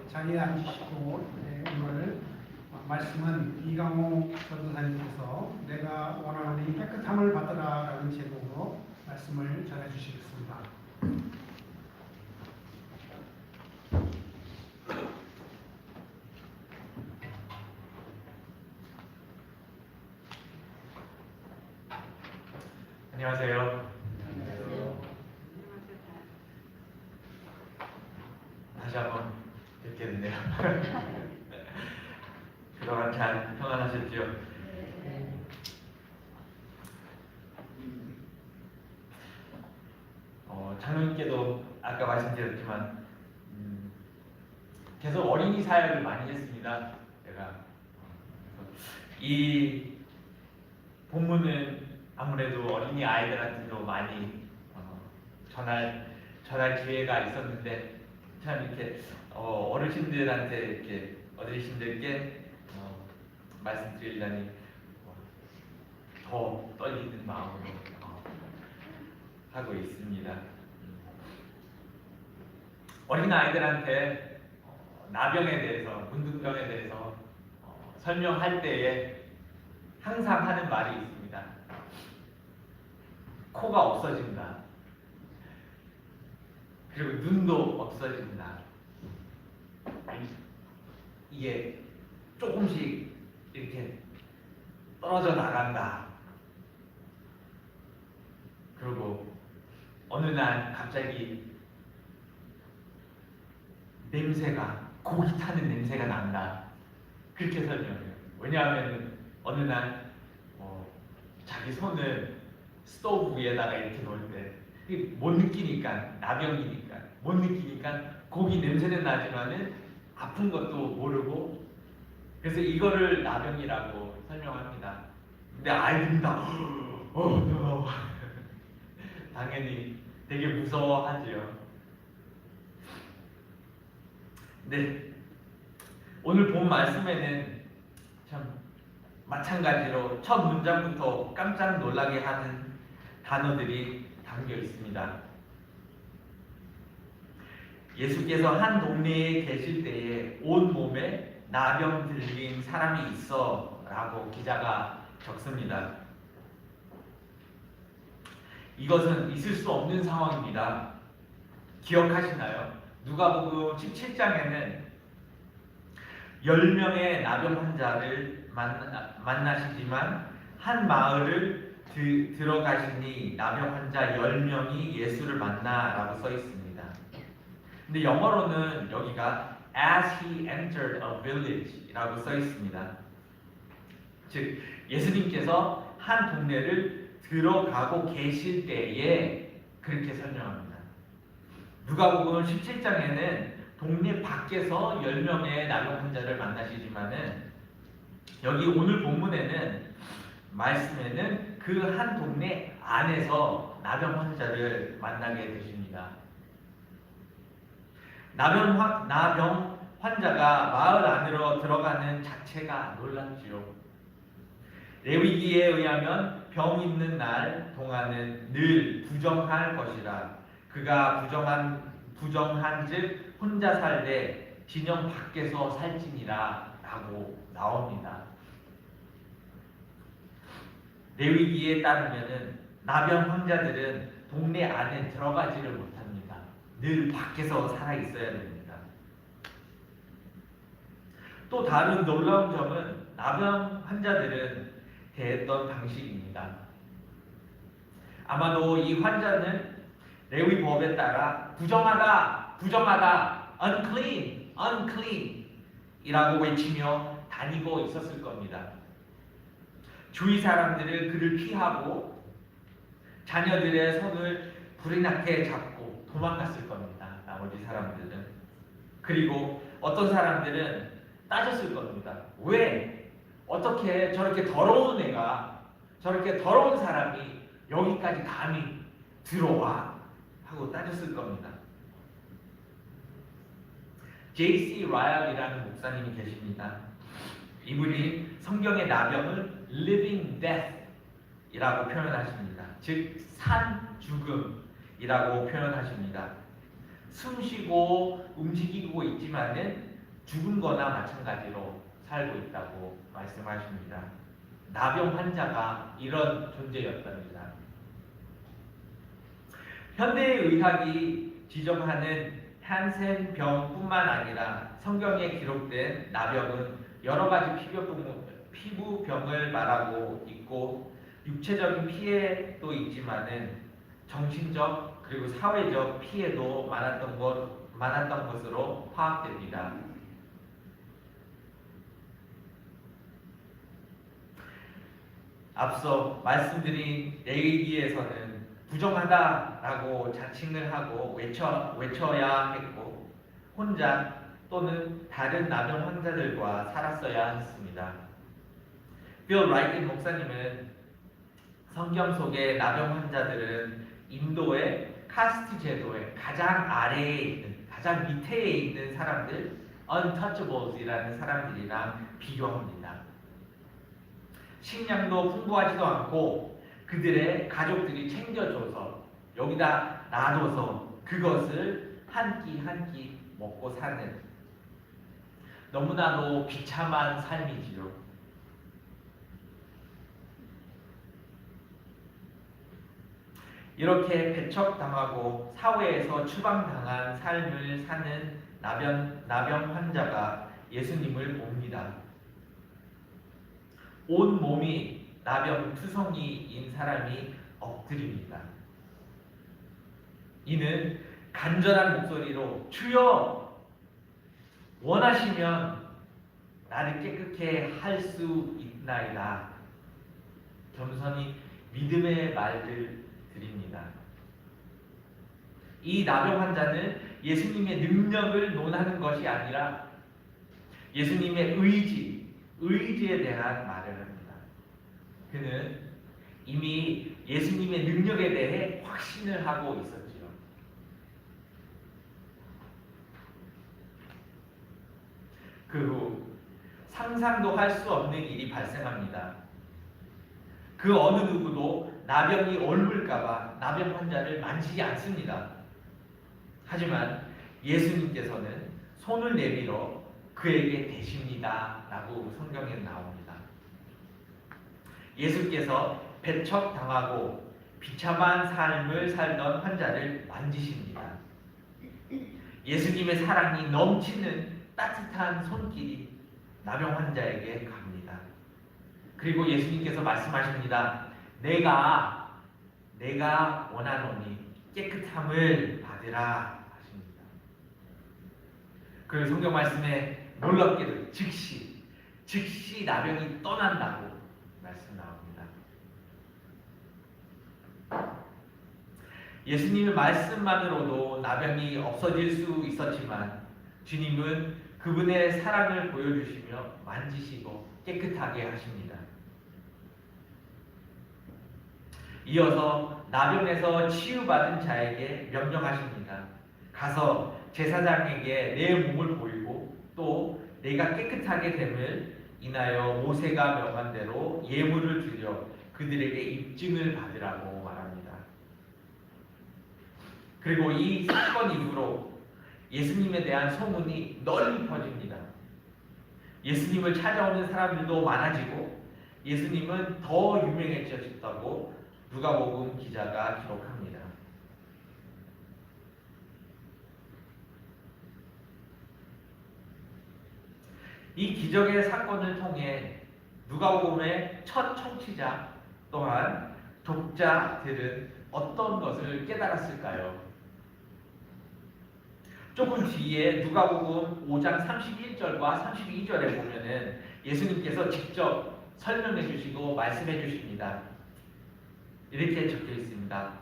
자리에 앉으시고 오늘 말씀은 이강호 전도사님께서 내가 원하는 이 깨끗함을 받으라 라는 제목으로 말씀을 전해 주시겠습니다. 안녕하세요. 다시 한번 뵙게 됐네요. 그동안 잘 평안하셨죠? 장로님께도 아까 말씀드렸지만 계속 어린이 사역을 많이 했습니다. 제가 이 본문은 아무래도 어린이 아이들한테도 많이 전할 기회가 있었는데 참 이렇게 어르신들한테 이렇게 어르신들께 말씀드리려니 더 떨리는 마음으로 하고 있습니다. 어린 아이들한테 나병에 대해서, 문둥병에 대해서 설명할 때에 항상 하는 말이 있습니다. 코가 없어진다. 그리고 눈도 없어진다. 이게 조금씩 이렇게 떨어져 나간다. 그리고 어느 날 갑자기 냄새가, 고기 타는 냄새가 난다. 그렇게 설명해요. 왜냐하면 어느 날 자기 손을 스토브 위에다가 이렇게 놓을 때 못 느끼니까, 나병이니까 못 느끼니까 고기 냄새는 나지만은 아픈 것도 모르고, 그래서 이거를 나병이라고 설명합니다. 근데 아이들은 다 당연히 되게 무서워하지요. 네, 오늘 본 말씀에는 참 마찬가지로 첫 문장부터 깜짝 놀라게 하는 단어들이 담겨 있습니다. 예수께서 한 동네에 계실 때에 온 몸에 나병 들린 사람이 있어 라고 기자가 적습니다. 이것은 있을 수 없는 상황입니다. 기억하시나요? 누가복음 17장에는 10명의 나병 환자를 만나시지만 한 마을을 들어가시니 나병 환자 10명이 예수를 만나라고 써 있습니다. 근데 영어로는 여기가 as he entered a village라고 써 있습니다. 즉 예수님께서 한 동네를 들어가고 계실 때에 그렇게 설명합니다. 누가복음 17장에는 동네 밖에서 10명의 나병 환자를 만나시지만은 여기 오늘 본문에는 말씀에는 그 한 동네 안에서 나병 환자를 만나게 되십니다. 나병 환자가 마을 안으로 들어가는 자체가 놀랍지요. 레위기에 의하면 병 있는 날 동안은 늘 부정할 것이라 그가 부정한즉 혼자 살되 진영 밖에서 살지니라 라고 나옵니다. 레위기에 따르면은 나병 환자들은 동네 안에 들어가지를 못합니다. 늘 밖에서 살아 있어야 됩니다. 또 다른 놀라운 점은 나병 환자들은 대했던 방식입니다. 아마도 이 환자는 레위 법에 따라 부정하다, unclean, unclean 이라고 외치며 다니고 있었을 겁니다. 주위 사람들은 그를 피하고 자녀들의 손을 불이 나게 잡고 도망갔을 겁니다. 나머지 사람들은. 그리고 어떤 사람들은 따졌을 겁니다. 왜? 어떻게 저렇게 더러운 애가, 저렇게 더러운 사람이 여기까지 감히 들어와? 하고 따졌을 겁니다. J.C. 라이얼이라는 목사님이 계십니다. 이분이 성경의 나병을 living death이라고 표현하십니다. 즉 산 죽음이라고 표현하십니다. 숨쉬고 움직이고 있지만은 죽은 거나 마찬가지로 살고 있다고 말씀하십니다. 나병 환자가 이런 존재였답니다. 현대의학이 지정하는 한센병뿐만 아니라 성경에 기록된 나병은 여러 가지 피부병을 말하고 있고 육체적인 피해도 있지만은 정신적 그리고 사회적 피해도 많았던 것으로 파악됩니다. 앞서 말씀드린 얘기에서는 부정하다라고 자칭을 하고 외쳐야 했고 혼자 또는 다른 나병 환자들과 살았어야 했습니다. 빌 라이트 목사님은 성경 속의 나병 환자들은 인도의 카스트 제도의 가장 아래에 있는, 가장 밑에 있는 사람들, untouchables이라는 사람들이랑 비교합니다. 식량도 풍부하지도 않고 그들의 가족들이 챙겨줘서 여기다 놔둬서 그것을 한 끼 한 끼 먹고 사는 너무나도 비참한 삶이지요. 이렇게 배척당하고 사회에서 추방당한 삶을 사는 나병 환자가 예수님을 봅니다. 온 몸이 나병 투성이인 사람이 엎드립니다. 이는 간절한 목소리로 주여 원하시면 나를 깨끗게 할 수 있나이다. 겸손히 믿음의 말을 드립니다. 이 나병 환자는 예수님의 능력을 논하는 것이 아니라 예수님의 의지에 대한 말을 합니다. 그는 이미 예수님의 능력에 대해 확신을 하고 있었지요. 그 후 상상도 할 수 없는 일이 발생합니다. 그 어느 누구도 나병이 옮을까봐 나병 환자를 만지지 않습니다. 하지만 예수님께서는 손을 내밀어 그에게 대십니다 라고 성경에 나옵니다. 예수께서 배척당하고 비참한 삶을 살던 환자를 만지십니다. 예수님의 사랑이 넘치는 따뜻한 손길이 나병 환자에게 갑니다. 그리고 예수님께서 말씀하십니다. 내가 원하노니 깨끗함을 받으라 하십니다. 그 성경 말씀에 놀랍게도 즉시 나병이 떠난다고 말씀 나옵니다. 예수님의 말씀만으로도 나병이 없어질 수 있었지만 주님은 그분의 사랑을 보여주시며 만지시고 깨끗하게 하십니다. 이어서 나병에서 치유받은 자에게 명령하십니다. 가서 제사장에게 내 몸을 보이고 또 내가 깨끗하게 됨을 인하여 모세가 명한 대로 예물을 드려 그들에게 입증을 받으라고 말합니다. 그리고 이 사건 이후로 예수님에 대한 소문이 널리 퍼집니다. 예수님을 찾아오는 사람들도 많아지고 예수님은 더 유명해졌다고 누가복음 기자가 기록합니다. 이 기적의 사건을 통해 누가복음의 첫 청취자 또한 독자들은 어떤 것을 깨달았을까요? 조금 뒤에 누가복음 5장 31절과 32절에 보면은 예수님께서 직접 설명해 주시고 말씀해 주십니다. 이렇게 적혀 있습니다.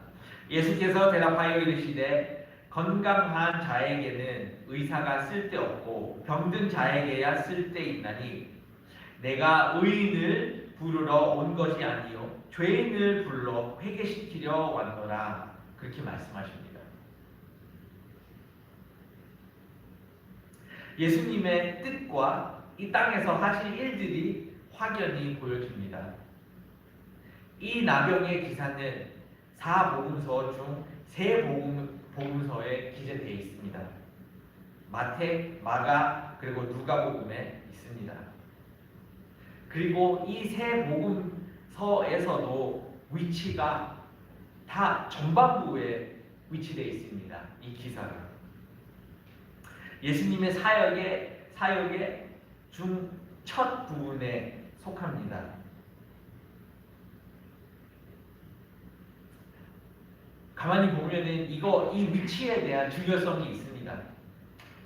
예수께서 대답하여 이르시되 건강한 자에게는 의사가 쓸데없고 병든 자에게야 쓸데있나니 내가 의인을 부르러 온 것이 아니요 죄인을 불러 회개시키려 왔노라. 그렇게 말씀하십니다. 예수님의 뜻과 이 땅에서 하실 일들이 확연히 보여집니다. 이 나병의 기사는 4복음서 중 3복음서에 기재되어 있습니다. 마태, 마가 그리고 누가복음에 있습니다. 그리고 이 세 복음서에서도 위치가 다 전반부에 위치되어 있습니다. 이 기사가 예수님의 사역의 첫 부분에 속합니다. 가만히 보면은 이 위치에 대한 중요성이 있습니다.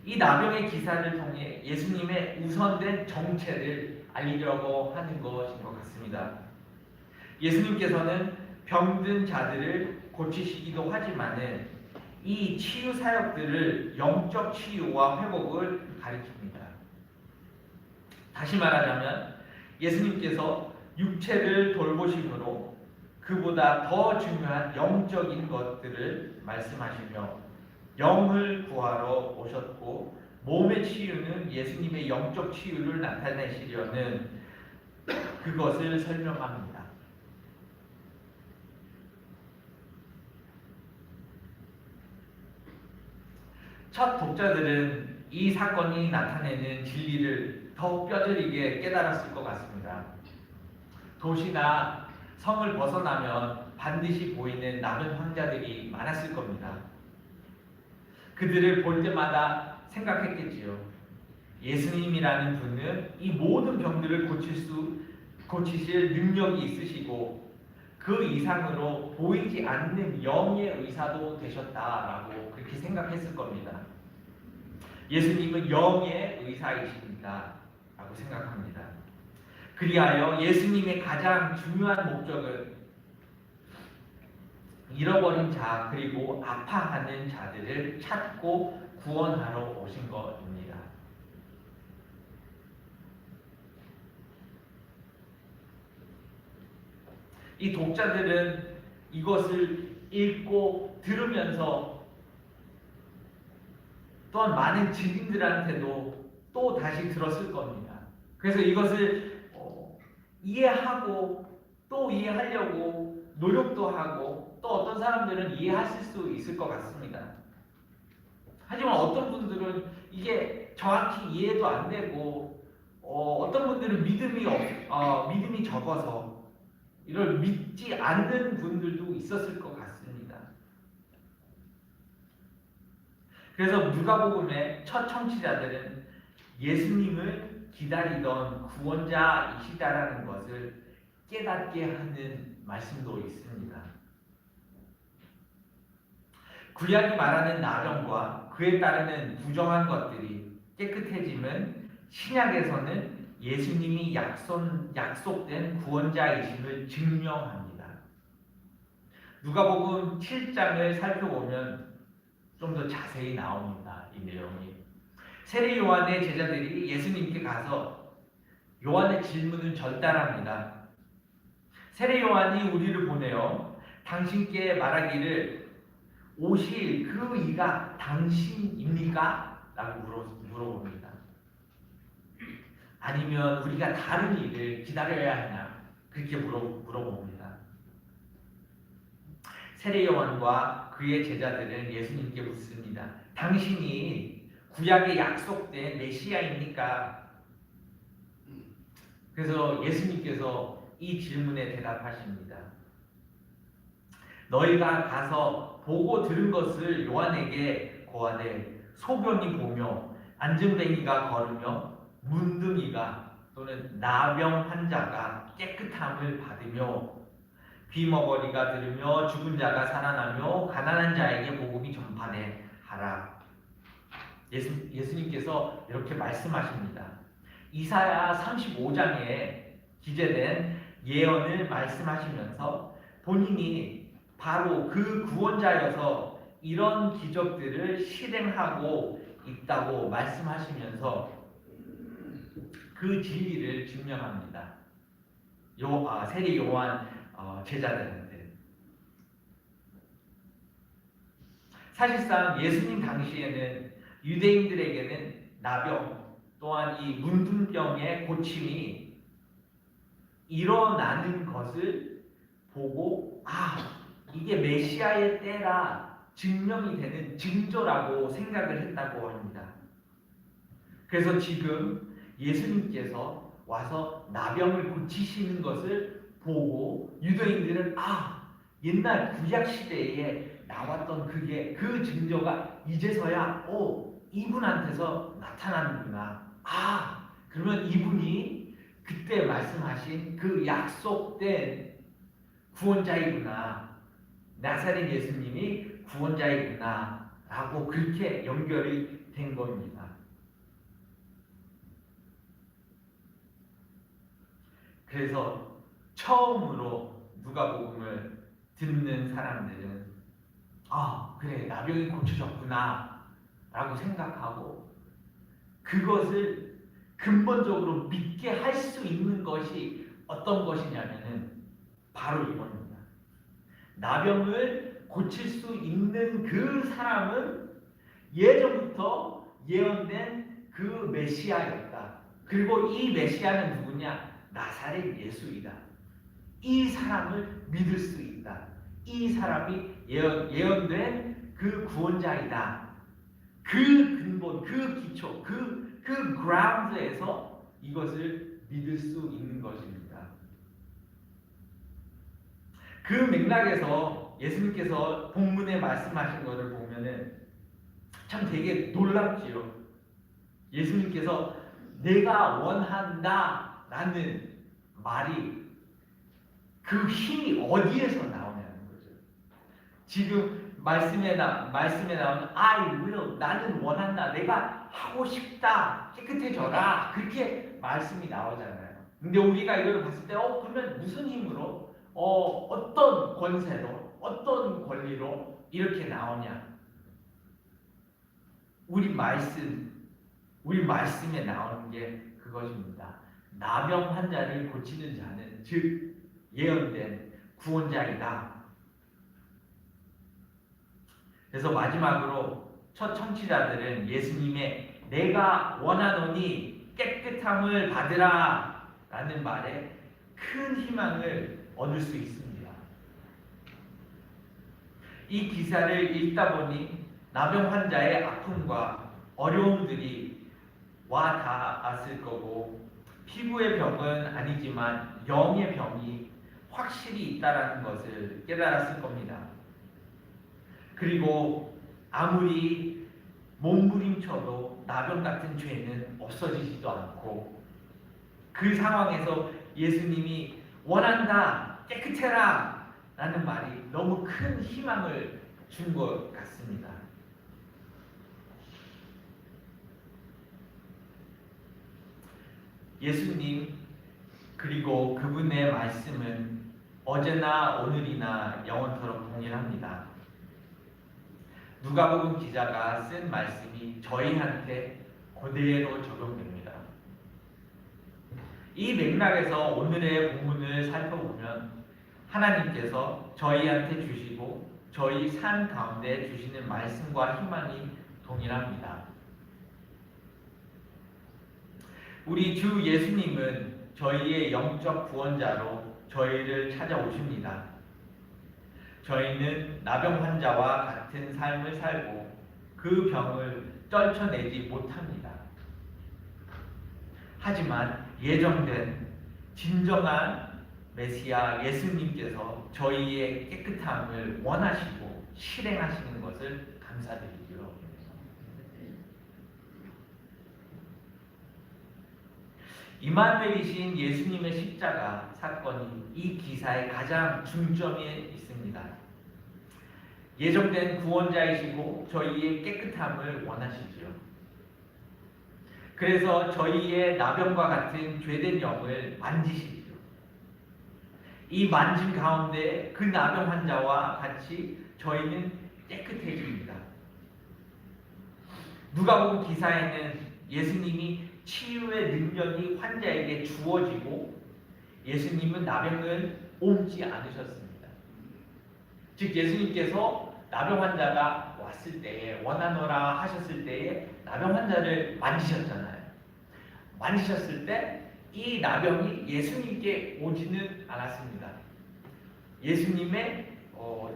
이 나병의 기사를 통해 예수님의 우선된 정체를 알리려고 하는 것인 것 같습니다. 예수님께서는 병든 자들을 고치시기도 하지만은 이 치유 사역들을 영적 치유와 회복을 가리킵니다. 다시 말하자면 예수님께서 육체를 돌보심으로 그보다 더 중요한 영적인 것들을 말씀하시며 영을 구하러 오셨고 몸의 치유는 예수님의 영적 치유를 나타내시려는 그것을 설명합니다. 첫 독자들은 이 사건이 나타내는 진리를 더욱 뼈저리게 깨달았을 것 같습니다. 도시나 성을 벗어나면 반드시 보이는 나병 환자들이 많았을 겁니다. 그들을 볼 때마다 생각했겠지요. 예수님이라는 분은 이 모든 병들을 고치실 능력이 있으시고 그 이상으로 보이지 않는 영의 의사도 되셨다라고 그렇게 생각했을 겁니다. 예수님은 영의 의사이십니다 라고 생각합니다. 그리하여 예수님의 가장 중요한 목적은 잃어버린 자 그리고 아파하는 자들을 찾고 구원하러 오신 것입니다. 이 독자들은 이것을 읽고 들으면서 또한 많은 증인들한테도 또 다시 들었을 겁니다. 그래서 이것을 이해하고 또 이해하려고 노력도 하고 또 어떤 사람들은 이해하실 수 있을 것 같습니다. 하지만 어떤 분들은 이게 정확히 이해도 안 되고 어떤 분들은 믿음이 적어서 이걸 믿지 않는 분들도 있었을 것 같습니다. 그래서 누가복음의 첫 청취자들은 예수님을 기다리던 구원자이시다라는 것을 깨닫게 하는 말씀도 있습니다. 구약이 말하는 나병과 그에 따르는 부정한 것들이 깨끗해지면 신약에서는 예수님이 약속된 구원자이심을 증명합니다. 누가복음 7장을 살펴보면 좀 더 자세히 나옵니다. 이 내용이. 세례 요한의 제자들이 예수님께 가서 요한의 질문을 전달합니다. 세례 요한이 우리를 보내어 당신께 말하기를 오실 그 이가 당신입니까? 라고 물어봅니다. 아니면 우리가 다른 일을 기다려야 하냐? 그렇게 물어봅니다. 세례 요한과 그의 제자들은 예수님께 묻습니다. 당신이 구약에 약속된 메시아입니까? 그래서 예수님께서 이 질문에 대답하십니다. 너희가 가서 보고 들은 것을 요한에게 고하되 소경이 보며 안증뱅이가 걸으며 문둥이가 또는 나병 환자가 깨끗함을 받으며 귀머거리가 들으며 죽은 자가 살아나며 가난한 자에게 복음이 전파되 하라. 예수님께서 이렇게 말씀하십니다. 이사야 35장에 기재된 예언을 말씀하시면서 본인이 바로 그 구원자여서 이런 기적들을 실행하고 있다고 말씀하시면서 그 진리를 증명합니다. 세례 요한 제자들한테. 사실상 예수님 당시에는 유대인들에게는 나병 또한 이 문둥병의 고침이 일어나는 것을 보고 이게 메시아의 때라 증명이 되는 징조라고 생각을 했다고 합니다. 그래서 지금 예수님께서 와서 나병을 고치시는 것을 보고 유대인들은 옛날 구약 시대에 나왔던 그 증거가 이제서야 이분한테서 나타나는구나. 그러면 이분이 그때 말씀하신 그 약속된 구원자이구나. 나사렛 예수님이 구원자이구나 라고 그렇게 연결이 된 겁니다. 그래서 처음으로 누가복음을 듣는 사람들은 그래, 나병이 고쳐졌구나 라고 생각하고 그것을 근본적으로 믿게 할 수 있는 것이 어떤 것이냐면은 바로 이겁니다. 나병을 고칠 수 있는 그 사람은 예전부터 예언된 그 메시아였다. 그리고 이 메시아는 누구냐? 나사렛 예수이다. 이 사람을 믿을 수 있다. 이 사람이 예언된 그 구원자이다. 그 근본, 그 기초, 그 그라운드에서 이것을 믿을 수 있는 것입니다. 그 맥락에서 예수님께서 본문에 말씀하신 것을 보면은 참 되게 놀랍지요. 예수님께서 내가 원한다 라는 말이 그 힘이 어디에서 나오냐는 거죠. 지금 말씀에 나오는 I will, 나는 원한다, 내가 하고 싶다, 깨끗해져라, 그렇게 말씀이 나오잖아요. 근데 우리가 이걸 봤을 때 그러면 무슨 힘으로 어떤 권세로 어떤 권리로 이렇게 나오냐? 우리 말씀에 나오는 게 그것입니다. 나병 환자를 고치는 자는 즉 예언된 구원자이다. 그래서 마지막으로 첫 청취자들은 예수님의 내가 원하노니 깨끗함을 받으라 라는 말에 큰 희망을 얻을 수 있습니다. 이 기사를 읽다 보니 나병 환자의 아픔과 어려움들이 와 닿았을 거고 피부의 병은 아니지만 영의 병이 확실히 있다라는 것을 깨달았을 겁니다. 그리고 아무리 몸부림쳐도 나병 같은 죄는 없어지지도 않고 그 상황에서 예수님이 원한다, 깨끗해라 라는 말이 너무 큰 희망을 준 것 같습니다. 예수님 그리고 그분의 말씀은 어제나 오늘이나 영원토록 동일합니다. 누가복음 기자가 쓴 말씀이 저희한테 그대로 적용됩니다. 이 맥락에서 오늘의 본문을 살펴보면 하나님께서 저희한테 주시고 저희 삶 가운데 주시는 말씀과 희망이 동일합니다. 우리 주 예수님은 저희의 영적 구원자로 저희를 찾아오십니다. 저희는 나병 환자와 같은 삶을 살고 그 병을 떨쳐내지 못합니다. 하지만 예정된 진정한 메시아 예수님께서 저희의 깨끗함을 원하시고 실행하시는 것을 감사드리기로 합니다. 이마누엘이신 예수님의 십자가 사건이 이 기사의 가장 중점에 있습니다. 예정된 구원자이시고 저희의 깨끗함을 원하시지요. 그래서 저희의 나병과 같은 죄된 영을 만지시죠. 이 만짐 가운데 그 나병 환자와 같이 저희는 깨끗해집니다. 누가복음 기사에는 예수님이 치유의 능력이 환자에게 주어지고 예수님은 나병을 옮지 않으셨습니다. 즉 예수님께서 나병 환자가 왔을 때에 원하노라 하셨을 때에 나병 환자를 만지셨잖아요. 만지셨을 때 이 나병이 예수님께 오지는 않았습니다. 예수님의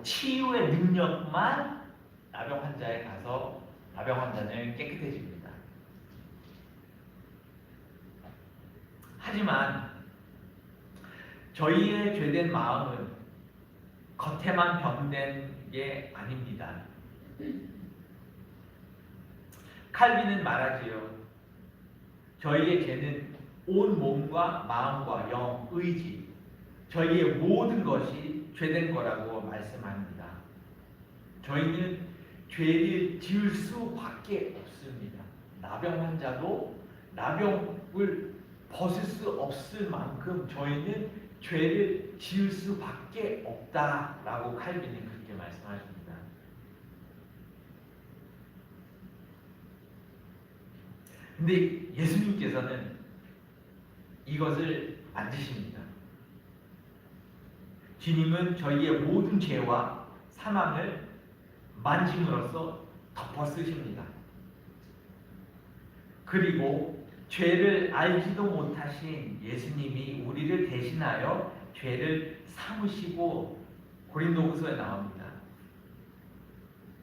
치유의 능력만 나병 환자에 가서 나병 환자는 깨끗해집니다. 하지만 저희의 죄된 마음은 겉에만 변된 게 아닙니다. 칼빈은 말하지요. 저희의 죄는 온 몸과 마음과 영, 의지, 저희의 모든 것이 죄된 거라고 말씀합니다. 저희는 죄를 지을 수밖에 없습니다. 나병 환자도 나병을 벗을 수 없을 만큼 저희는 죄를 지을 수밖에 없다라고 칼빈은 그렇게 말씀하십니다. 근데 예수님께서는 이것을 만지십니다. 주님은 저희의 모든 죄와 사망을 만짐으로써 덮어 쓰십니다. 그리고 죄를 알지도 못하신 예수님이 우리를 대신하여 죄를 사무시고, 고린도후서에 나옵니다.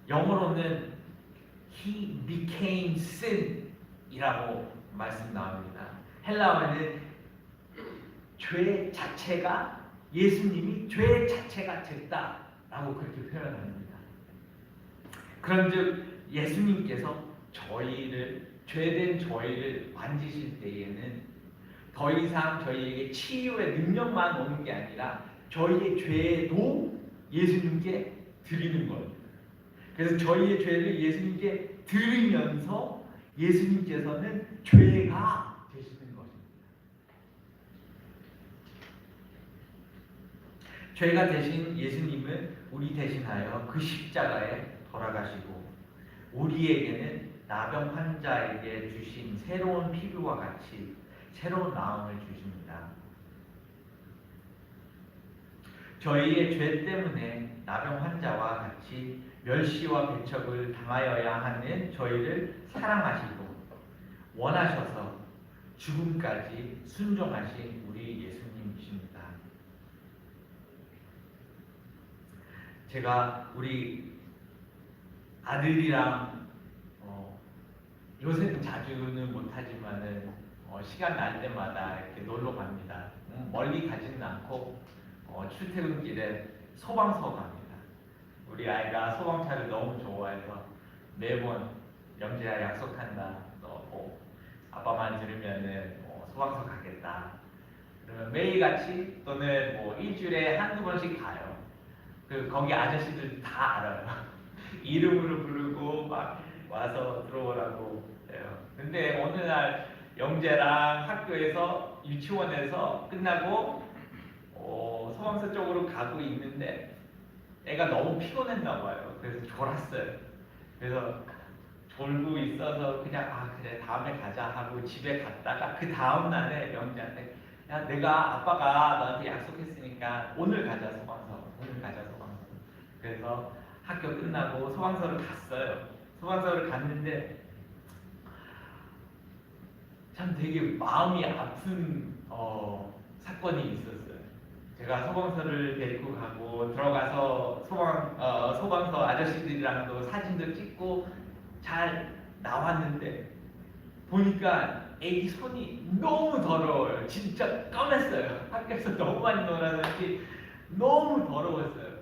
영어로는 He became sin 이라고 말씀 나옵니다. 헬라어에는 죄 자체가, 예수님이 죄 자체가 됐다라고 그렇게 표현합니다. 그런즉 예수님께서 죄된 저희를 만지실 때에는 더 이상 저희에게 치유의 능력만 오는 게 아니라 저희의 죄도 예수님께 드리는 겁니다. 그래서 저희의 죄를 예수님께 드리면서 예수님께서는 죄가 되시는 것입니다. 죄가 되신 예수님은 우리 대신하여 그 십자가에 돌아가시고 우리에게는 나병 환자에게 주신 새로운 피부와 같이 새로운 마음을 주십니다. 저희의 죄 때문에 나병 환자와 같이 멸시와 배척을 당하여야 하는 저희를 사랑하시고 원하셔서 죽음까지 순종하신 우리 예수님이십니다. 제가 우리 아들이랑 요새는 자주는 못하지만은 시간 날 때마다 이렇게 놀러 갑니다. 멀리 가지는 않고 출퇴근길에 소방서 갑니다. 우리 아이가 소방차를 너무 좋아해서 매번 영재야 약속한다. 너 아빠만 들으면은 소방서 가겠다. 그러면 매일같이 또는 일주일에 한두 번씩 가요. 거기 아저씨들 다 알아요. 이름으로 부르고 막 와서 들어오라고 해요. 근데 어느 날 영재랑 학교에서 유치원에서 끝나고 소방서 쪽으로 가고 있는데 애가 너무 피곤했나 봐요. 그래서 졸았어요. 그래서 졸고 있어서 그냥 그래 다음에 가자 하고 집에 갔다가 그 다음 날에 영재한테 야 내가 아빠가 너한테 약속했으니까 오늘 가자 소방서. 오늘 가자 소방서. 그래서 학교 끝나고 소방서를 갔어요. 소방서를 갔는데 참 되게 마음이 아픈 사건이 있었어요. 제가 소방서를 데리고 가고 들어가서 소방서 아저씨들이랑도 사진도 찍고 잘 나왔는데 보니까 애기 손이 너무 더러워요. 진짜 까맸어요. 학교에서 너무 많이 놀았는지 너무 더러웠어요.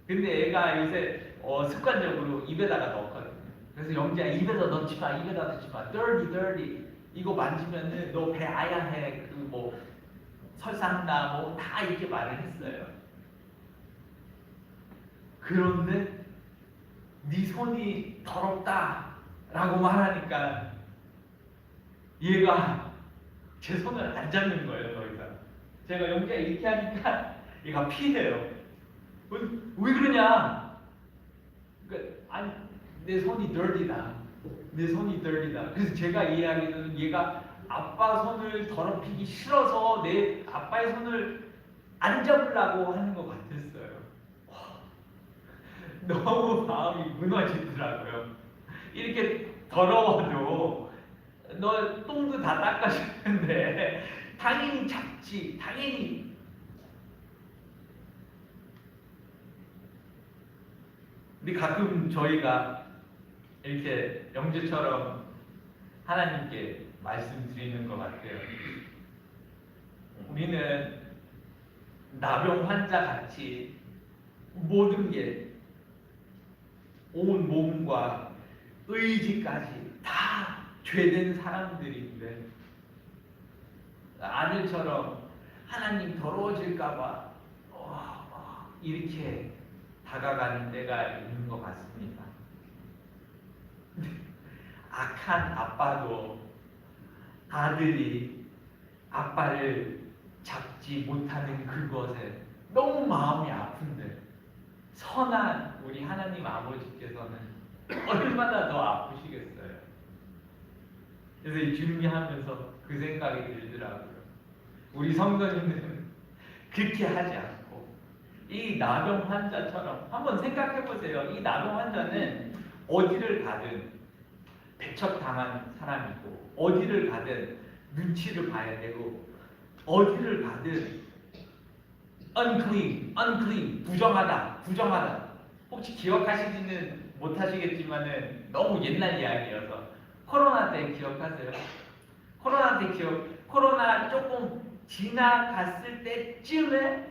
근데 애가 요새 습관적으로 입에다가 넣거든요. 그래서 영재야 입에다 넣지 마, 입에다 넣지 마. dirty. 이거 만지면은 너 배 아야해. 설사한다. 다 이렇게 말을 했어요. 그런데 네 손이 더럽다라고 말하니까 얘가 제 손을 안 잡는 거예요. 더 이상. 제가 영재야 이렇게 하니까 얘가 피해요. 왜 그러냐? 아니 내 손이 dirty다. 내 손이 dirty다. 그래서 제가 이해하기로는 얘가 아빠 손을 더럽히기 싫어서 내 아빠의 손을 안 잡으려고 하는 것 같았어요. 너무 마음이 무너지더라고요. 이렇게 더러워도 너 똥도 다 닦아주는데 당연히 잡지. 당연히. 근데 가끔 저희가 이렇게 영재처럼 하나님께 말씀드리는 것 같아요. 우리는 나병 환자 같이 모든 게 온 몸과 의지까지 다 죄된 사람들인데 아들처럼 하나님 더러워질까봐 이렇게 다가가는 때가 있는 것 같습니다. 악한 아빠도 아들이 아빠를 잡지 못하는 그것에 너무 마음이 아픈데 선한 우리 하나님 아버지께서는 얼마나 더 아프시겠어요. 그래서 이 준비하면서 그 생각이 들더라고요. 우리 성도님들은 그렇게 하지 않고 이 나병 환자처럼 한번 생각해 보세요. 이 나병 환자는 어디를 가든 배척당한 사람이고 어디를 가든 눈치를 봐야 되고 어디를 가든 unclean, 부정하다. 혹시 기억하시지는 못하시겠지만은 너무 옛날 이야기여서 코로나 때 기억하세요? 코로나 조금 지나갔을 때쯤에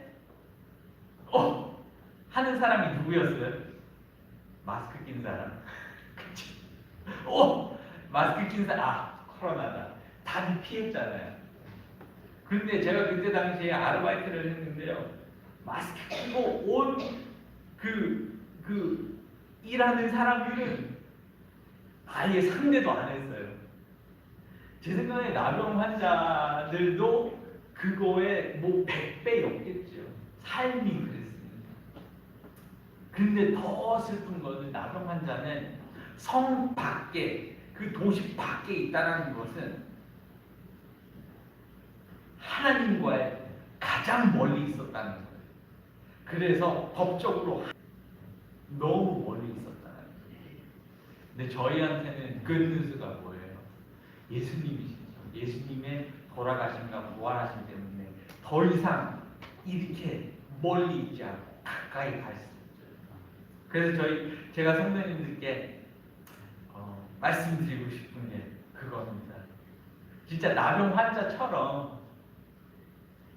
하는 사람이 누구였어요? 마스크 낀 사람. 그치? 마스크 낀 사람. 코로나다. 다들 피했잖아요. 그런데 제가 그때 당시에 아르바이트를 했는데요. 마스크 끼고 온 일하는 사람들은 아예 상대도 안 했어요. 제 생각에 나병 환자들도 그거에 뭐 100배 없겠죠. 삶이 그랬습니다. 근데 더 슬픈 것은 나병 환자는 성 밖에 그 도시 밖에 있다는 것은 하나님과의 가장 멀리 있었다는 거예요. 그래서 법적으로 너무 멀리 있었다는 거예요. 근데 저희한테는 그 뉴스가 뭐예요? 예수님이시죠. 예수님의 돌아가심과 부활하심 때문에 더 이상 이렇게 멀리 있지 않고 가까이 갈 수 있어요. 그래서 제가 성도님들께 말씀드리고 싶은 게 그겁니다. 진짜 나병 환자처럼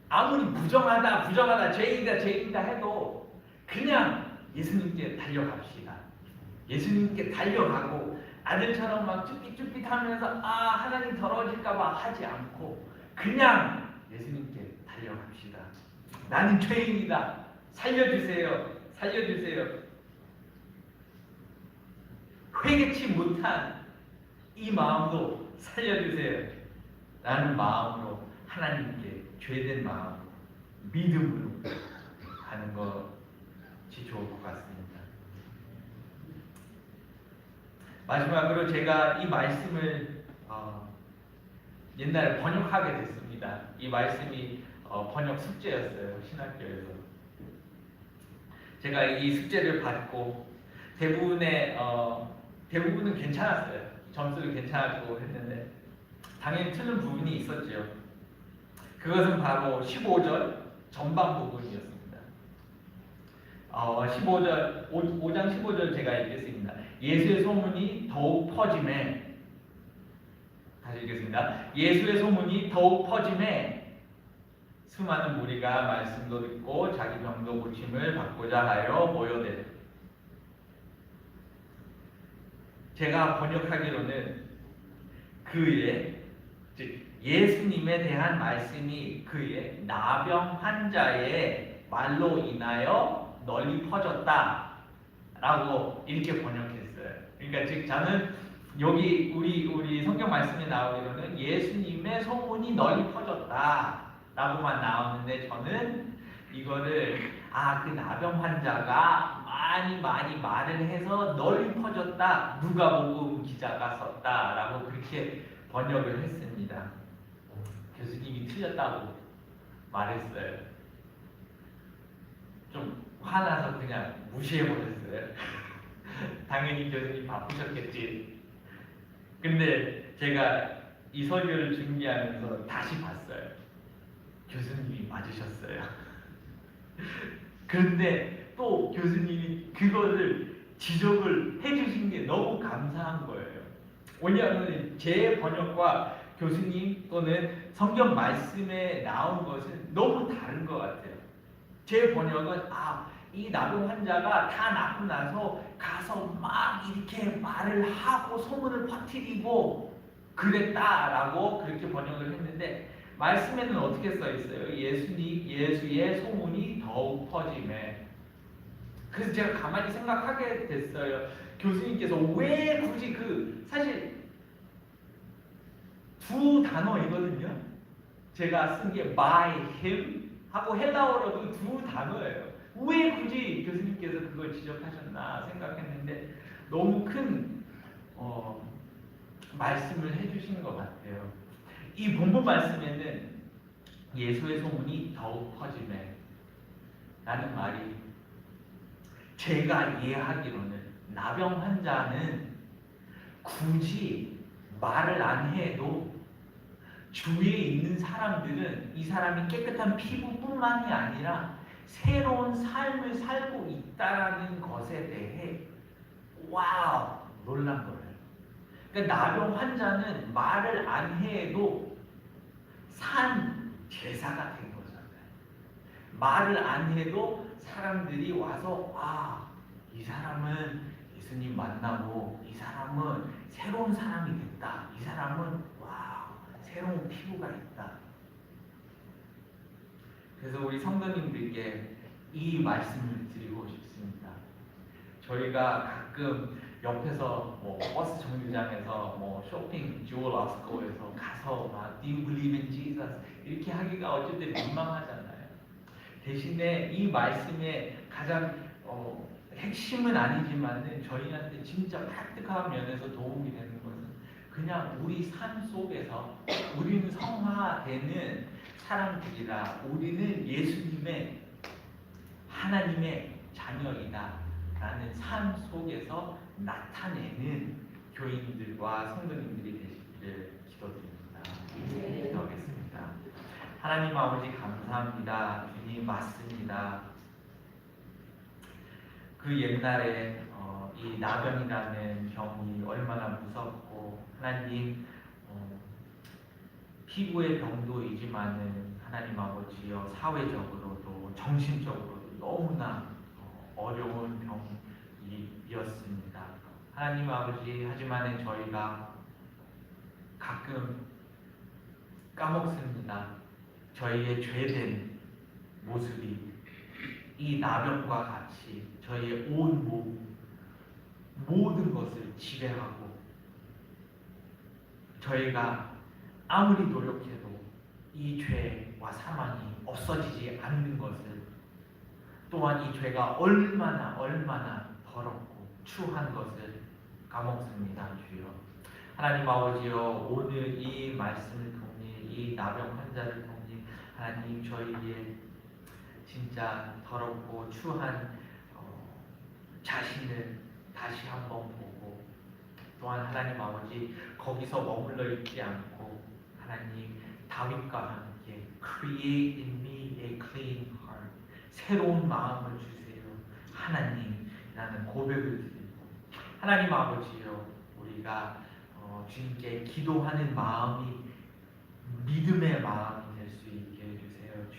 아무리 부정하다, 죄인이다 해도 그냥 예수님께 달려갑시다. 예수님께 달려가고 아들처럼 막 쭈삣쭈삣하면서 하나님 더러워질까봐 하지 않고 그냥 예수님께 달려갑시다. 나는 죄인이다. 살려주세요. 회개치 못한 이 마음도 살려주세요. 라는 마음으로 하나님께 죄된 마음, 믿음으로 가는 것이 좋을 것 같습니다. 마지막으로 제가 이 말씀을 옛날에 번역하게 됐습니다. 이 말씀이 번역 숙제였어요. 신학교에서. 제가 이 숙제를 받고 대부분은 괜찮았어요. 점수도 괜찮았고 했는데 당연히 틀린 부분이 있었죠. 그것은 바로 15절 전반 부분이었습니다. 5장 15절 제가 읽겠습니다. 예수의 소문이 더욱 퍼짐에 다시 읽겠습니다. 예수의 소문이 더욱 퍼짐에 수많은 무리가 말씀도 듣고 자기 병도 고침을 받고자 하여 모여대되. 제가 번역하기로는 그의 즉 예수님에 대한 말씀이 그의 나병 환자의 말로 인하여 널리 퍼졌다라고 이렇게 번역했어요. 그러니까 즉 저는 여기 우리 성경 말씀에 나오기로는 예수님의 소문이 널리 퍼졌다라고만 나오는데 저는 이거를 그 나병 환자가 많이 말을 해서 널리 퍼졌다. 누가복음 기자가 썼다라고 그렇게 번역을 했습니다. 교수님이 틀렸다고 말했어요. 좀 화나서 그냥 무시해버렸어요. 당연히 교수님 바쁘셨겠지. 근데 제가 이 설교를 준비하면서 다시 봤어요. 교수님이 맞으셨어요. 그런데 또 교수님이 그거를 지적을 해주신 게 너무 감사한 거예요. 왜냐하면 제 번역과 교수님 또는 성경 말씀에 나온 것은 너무 다른 것 같아요. 제 번역은 이 나병 환자가 다 낫고 나서 가서 막 이렇게 말을 하고 소문을 퍼뜨리고 그랬다라고 그렇게 번역을 했는데 말씀에는 어떻게 써 있어요? 예수의 소문이 더욱 퍼짐에. 그래서 제가 가만히 생각하게 됐어요. 교수님께서 왜 굳이 사실 두 단어이거든요. 제가 쓴 게 by him 하고 헬라어로도 두 단어예요. 왜 굳이 교수님께서 그걸 지적하셨나 생각했는데 너무 큰 말씀을 해주신 것 같아요. 이 본문 말씀에는 예수의 소문이 더욱 퍼지네 라는 말이 제가 이해하기로는 나병 환자는 굳이 말을 안 해도 주위에 있는 사람들은 이 사람이 깨끗한 피부뿐만이 아니라 새로운 삶을 살고 있다라는 것에 대해 와우 놀란 거예요. 그러니까 나병 환자는 말을 안 해도 산 제사가 된 거잖아요. 말을 안 해도 사람들이 와서 이 사람은 예수님 만나고 이 사람은 새로운 사람이 됐다. 이 사람은 새로운 피부가 있다. 그래서 우리 성도님들께 이 말씀을 드리고 싶습니다. 저희가 가끔 옆에서 버스 정류장에서 쇼핑 주얼러스코에서 가서 막 Do you believe in Jesus 이렇게 하기가 어쩔 때 민망하잖아요. 대신에 이 말씀의 가장 핵심은 아니지만은 저희한테 진짜 프랙티컬한 면에서 도움이 되는 것은 그냥 우리 삶 속에서 우리는 성화되는 사람들이라 우리는 예수님의 하나님의 자녀이다 라는 삶 속에서 나타내는 교인들과 성도님들이 되시기를 기도드립니다. 기도하겠습니다. 하나님 아버지 감사합니다. 주님 맞습니다. 그 옛날에 이 나병이라는 병이 얼마나 무섭고 하나님 피부의 병도이지만은 하나님 아버지여 사회적으로도 정신적으로도 너무나 어려운 병이었습니다. 하나님 아버지 하지만은 저희가 가끔 까먹습니다. 저희의 죄된 모습이 이 나병과 같이 저희의 온 몸 모든 것을 지배하고 저희가 아무리 노력해도 이 죄와 사망이 없어지지 않는 것을 또한 이 죄가 얼마나 더럽고 추한 것을 까먹습니다. 주여 하나님 아버지여 오늘 이 말씀을 통해 이 나병 환자를 통해 하나님 저희의 진짜 더럽고 추한 자신을 다시 한번 보고 또한 하나님 아버지 거기서 머물러 있지 않고 하나님 다윗과 함께 Create in me a clean heart 새로운 마음을 주세요 하나님이라는 고백을 드리고 하나님 아버지요 우리가 주님께 기도하는 마음이 믿음의 마음이 될 수 있게 해주세요.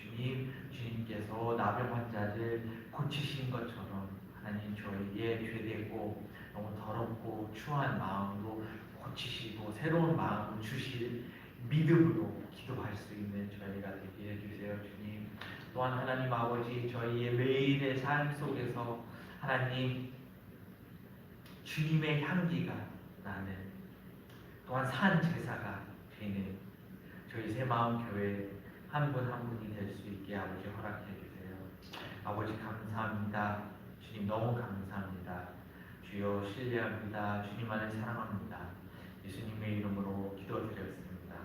주님께서 나병 환자를 고치신 것처럼 하나님 저희의 죄되고 너무 더럽고 추한 마음으로 고치시고 새로운 마음을 주실 믿음으로 기도할 수 있는 저희가 되게 해주세요. 주님 또한 하나님 아버지 저희의 매일의 삶 속에서 하나님 주님의 향기가 나는 또한 산 제사가 되는 저희 새마음교회 한 분 한 분이 될 수 있게 아버지 허락해 주세요. 아버지 감사합니다. 주님 너무 감사합니다. 주여 신뢰합니다. 주님만을 사랑합니다. 예수님의 이름으로 기도드렸습니다.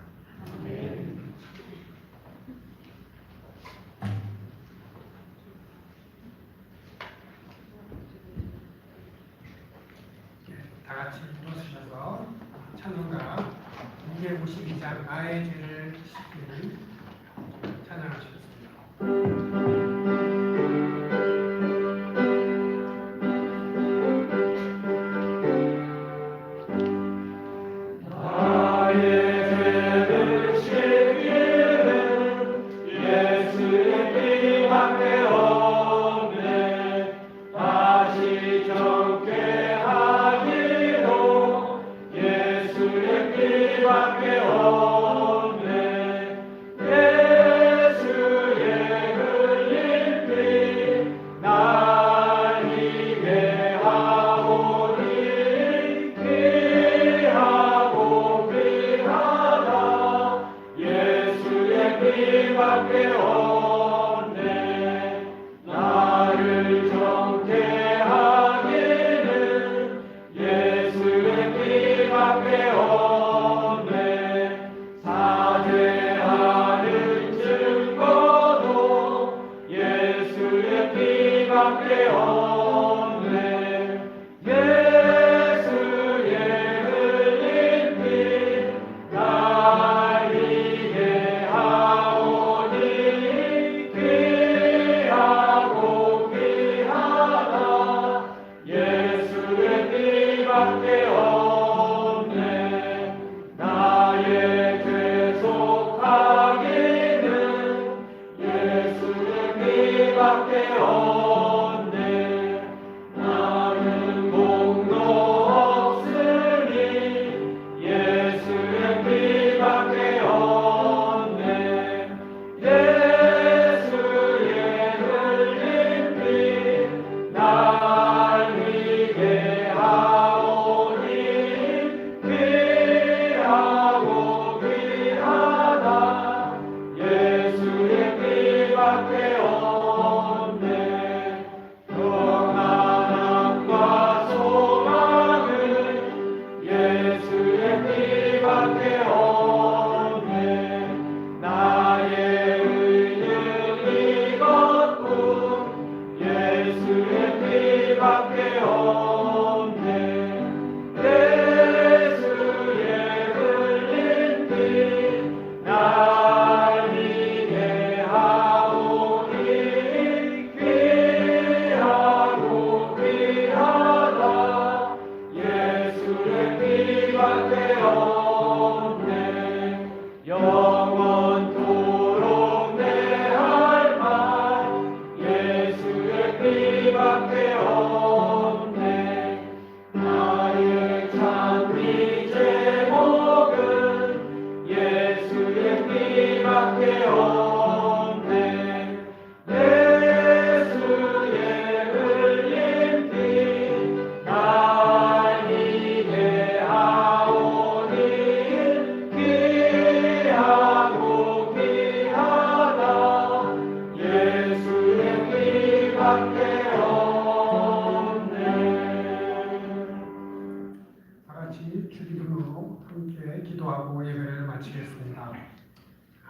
아멘. 다 같이 일어서셔서 찬송가 252장 나의 죄를 씻기를 찬양하시겠습니다. 나의 죄를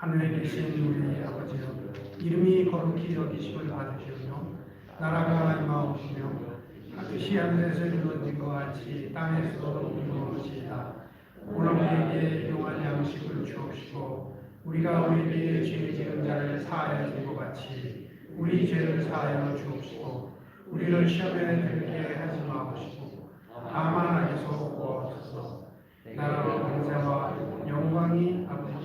하늘에 계신 우리 아버지여, 이름이 거룩히 여기심을 받으시오며 나라가 임하옵시며 뜻이 하늘에서 이루어진 것 같이 땅에서도 이루어지이다. 오늘 우리에게 일용할 양식을 주옵시고 우리가 우리에게 죄 지은 자를 사하여 준 것 같이 우리 죄를 사하여 주옵시고 우리를 시험에 들게 하지 마옵시고 다만 악에서 구하옵소서. 나라와 권세와 영광이 아버지